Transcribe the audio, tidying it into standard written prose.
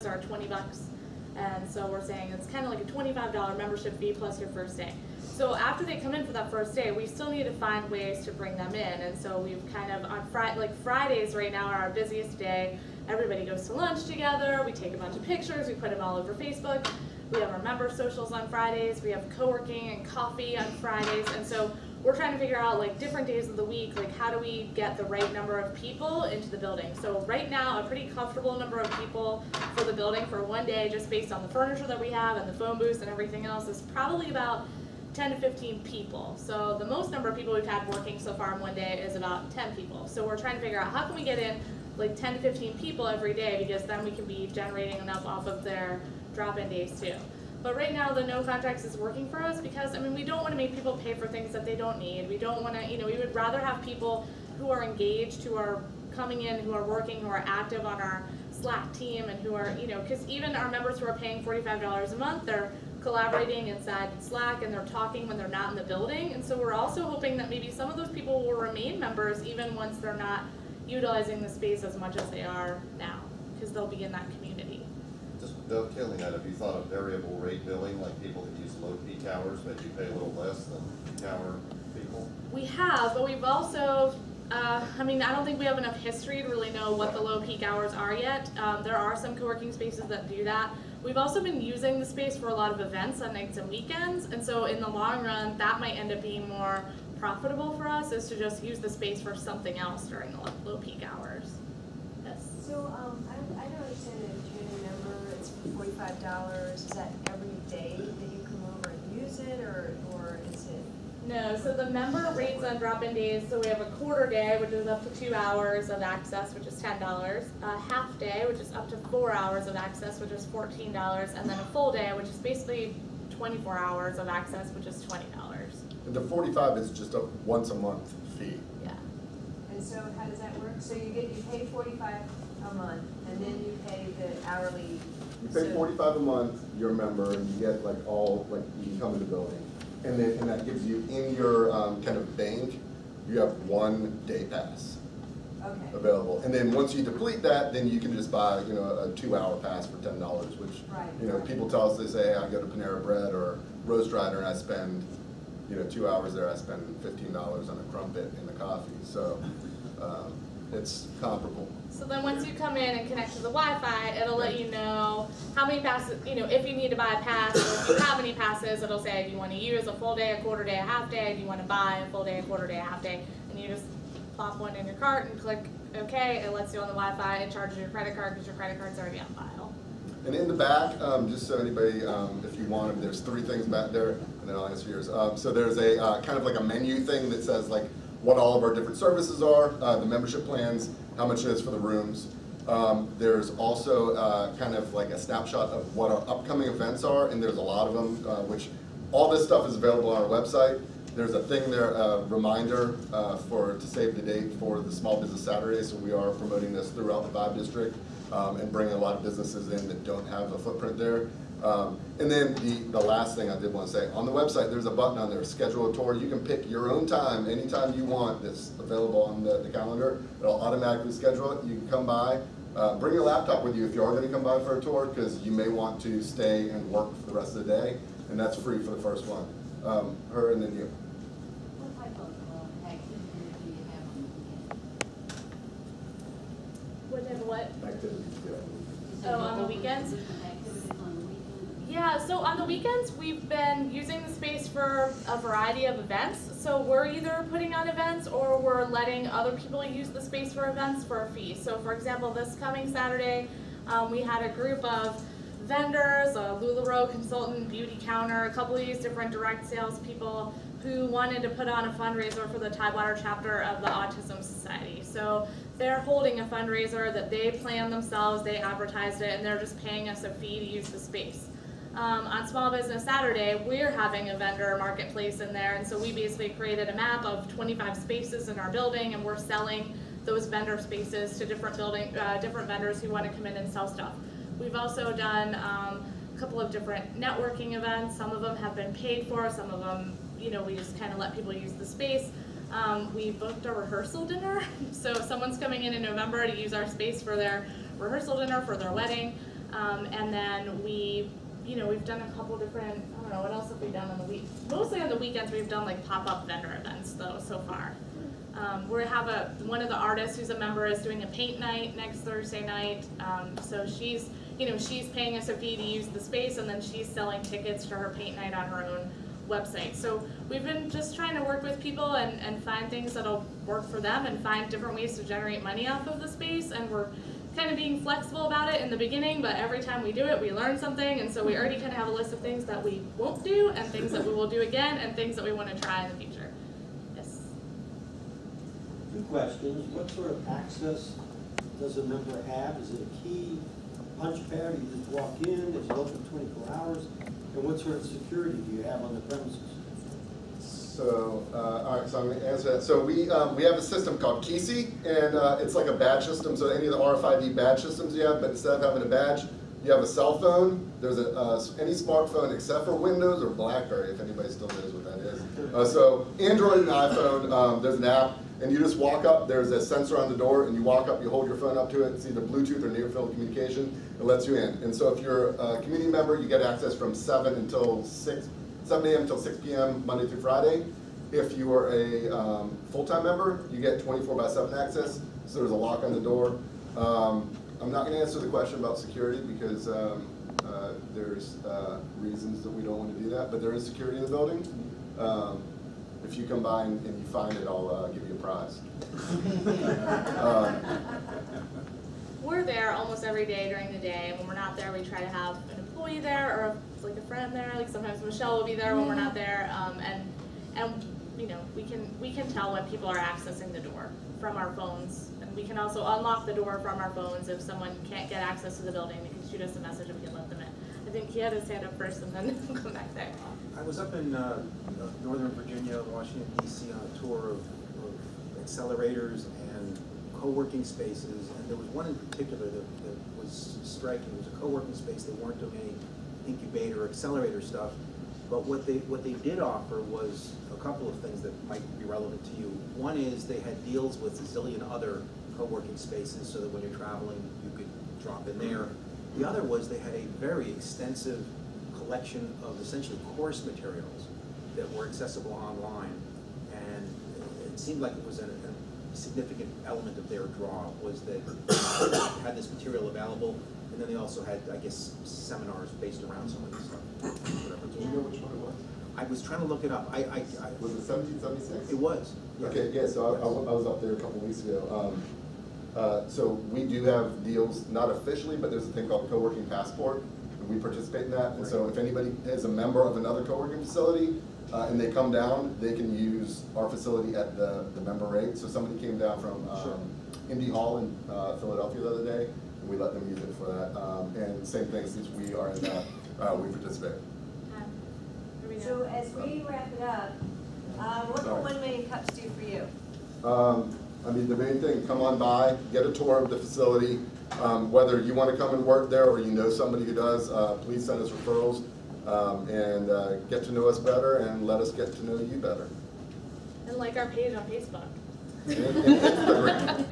are 20 bucks. And so we're saying it's kind of like a $25 membership fee plus your first day. So after they come in for that first day, we still need to find ways to bring them in. And so we've kind of, on Fridays right now are our busiest day. Everybody goes to lunch together, we take a bunch of pictures, we put them all over Facebook. We have our member socials on Fridays, we have Coworking and coffee on Fridays. And so we're trying to figure out like different days of the week, like how do we get the right number of people into the building. So right now, a pretty comfortable number of people for the building for one day, just based on the furniture that we have and the phone booths and everything else, is probably about 10 to 15 people. So the most number of people we've had working so far in one day is about 10 people. So we're trying to figure out how can we get in like 10 to 15 people every day, because then we can be generating enough off of their drop-in days too. But right now the no contracts is working for us because, I mean, we don't want to make people pay for things that they don't need. We don't want to, you know, we would rather have people who are engaged, who are coming in, who are working, who are active on our Slack team, and who are, you know, because even our members who are paying $45 a month, they're collaborating inside Slack and they're talking when they're not in the building. And so we're also hoping that maybe some of those people will remain members even once they're not utilizing the space as much as they are now, because they'll be in that community. Just dovetailing that, have you thought of variable rate billing, like people that use low peak hours, but you pay a little less than peak hour people? We have, but we've also, I mean, I don't think we have enough history to really know what the low peak hours are yet. There are some co-working spaces that do that. We've also been using the space for a lot of events on nights and weekends, and so in the long run, that might end up being more profitable for us, is to just use the space for something else during the low peak hours. Yes? So I don't understand that if you're a member, it's $45. Is that every day that you come over and use it, or is it? No, so the member rates on drop-in days, so we have a quarter day, which is up to 2 hours of access, which is $10, a half day, which is up to 4 hours of access, which is $14, and then a full day, which is basically 24 hours of access, which is $20. And the 45 is just a once a month fee. Yeah. And so how does that work? So you pay $45 a month, and then you pay the hourly. You pay $45 a month, you're a member, and you get like you can come to the building. And that gives you in your kind of bank, you have 1 day pass available. And then once you deplete that, then you can just buy, you know, a 2-hour pass for $10, which, you know, people tell us, they say, hey, I go to Panera Bread or Roast Rider and I spend, you know, 2 hours there, I spend $15 on a crumpet and a coffee. So it's comparable. So then once you come in and connect to the Wi-Fi, it'll let you know how many passes, you know, if you need to buy a pass, or if you have any passes, it'll say, do you want to use a full day, a quarter day, a half day, do you want to buy a full day, a quarter day, a half day, and you just plop one in your cart and click OK, it lets you on the Wi-Fi, it charges your credit card because your credit card's already on file. And in the back, just so anybody, if you want them, there's 3 things back there, and then I'll answer yours. So there's a kind of like a menu thing that says like what all of our different services are, the membership plans, how much it is for the rooms. There's also kind of like a snapshot of what our upcoming events are, and there's a lot of them, which all this stuff is available on our website. There's a thing there, a reminder to save the date for the Small Business Saturday, so we are promoting this throughout the Vibe District and bringing a lot of businesses in that don't have a footprint there. And then the last thing I did want to say, on the website there's a button on there, schedule a tour. You can pick your own time, anytime you want, that's available on the calendar. It'll automatically schedule it. You can come by, bring your laptop with you if you are going to come by for a tour, because you may want to stay and work for the rest of the day, and that's free for the first one. Her and then you. What type of activities do you have on the weekends? What type of what? Activities, yeah. Oh, on the weekends? Yeah, so on the weekends we've been using the space for a variety of events. So we're either putting on events or we're letting other people use the space for events for a fee. So for example, this coming Saturday, we had a group of vendors, a LuLaRoe consultant, beauty counter, a couple of these different direct sales people who wanted to put on a fundraiser for the Tidewater chapter of the Autism Society. So they're holding a fundraiser that they planned themselves, they advertised it, and they're just paying us a fee to use the space. On Small Business Saturday, we're having a vendor marketplace in there, and so we basically created a map of 25 spaces in our building, and we're selling those vendor spaces to different vendors who want to come in and sell stuff. We've also done a couple of different networking events. Some of them have been paid for, some of them, you know, we just kind of let people use the space. We booked a rehearsal dinner, so if someone's coming in November to use our space for their rehearsal dinner for their wedding, And then we've done a couple different, I don't know, what else have we done on the week? Mostly on the weekends, we've done like pop-up vendor events though, so far. We have one of the artists who's a member is doing a paint night next Thursday night. So she's paying us a fee to use the space, and then she's selling tickets to her paint night on her own website. So we've been just trying to work with people and find things that'll work for them and find different ways to generate money off of the space, and we're kind of being flexible about it in the beginning, but every time we do it, we learn something, and so we already kind of have a list of things that we won't do, and things that we will do again, and things that we want to try in the future. Yes? 2 questions. What sort of access does a member have? Is it a key, punch pad, you just walk in, is it open 24 hours? And what sort of security do you have on the premises? So, all right, so I'm going to answer that. So we have a system called Kisi, and it's like a badge system, so any of the RFID badge systems you have, but instead of having a badge, you have a cell phone. There's any smartphone except for Windows or BlackBerry, if anybody still knows what that is. So Android and iPhone, there's an app, and you just walk up, there's a sensor on the door, and you walk up, you hold your phone up to it, it's either Bluetooth or near-field communication, it lets you in. And so if you're a community member, you get access from 7 a.m. until 6 p.m. Monday through Friday. If you are a full-time member, you get 24/7 access, so there's a lock on the door. I'm not going to answer the question about security because there's reasons that we don't want to do that, but there is security in the building. If you come by and you find it, I'll give you a prize. We're there almost every day during the day, and when we're not there, we try to have an employee there or like a friend there. Like sometimes Michelle will be there when we're not there, and we can tell when people are accessing the door from our phones, and we can also unlock the door from our phones if someone can't get access to the building. They can shoot us a message and we can let them in. I think he had his hand up first, and then we'll come back there. I was up in Northern Virginia, Washington, D.C. on a tour of accelerators and co-working spaces, and there was one in particular that was striking. It was a co-working space. They weren't doing any incubator or accelerator stuff, but what they did offer was a couple of things that might be relevant to you. One is they had deals with a zillion other co-working spaces so that when you're traveling, you could drop in there. The other was they had a very extensive collection of essentially course materials that were accessible online, and it seemed like it was a significant element of their draw was that they had this material available, and then they also had, I guess, seminars based around some of this stuff. Whatever. Do you know which one it was? I was trying to look it up. Was it 1776? It was. Yeah. Okay, yeah, so I was up there a couple weeks ago. So we do have deals, not officially, but there's a thing called Co-working Passport, and we participate in that. And so if anybody is a member of another co-working facility and they come down, they can use our facility at the member rate. So somebody came down from Indy Hall in Philadelphia the other day, and we let them use it for that. And same thing, since we are in that, we participate. So as we wrap it up, what will 1 million cups do for you? I mean, the main thing, come on by, get a tour of the facility. Whether you want to come and work there or you know somebody who does, please send us referrals and get to know us better and let us get to know you better. And like our page on Facebook. And Instagram.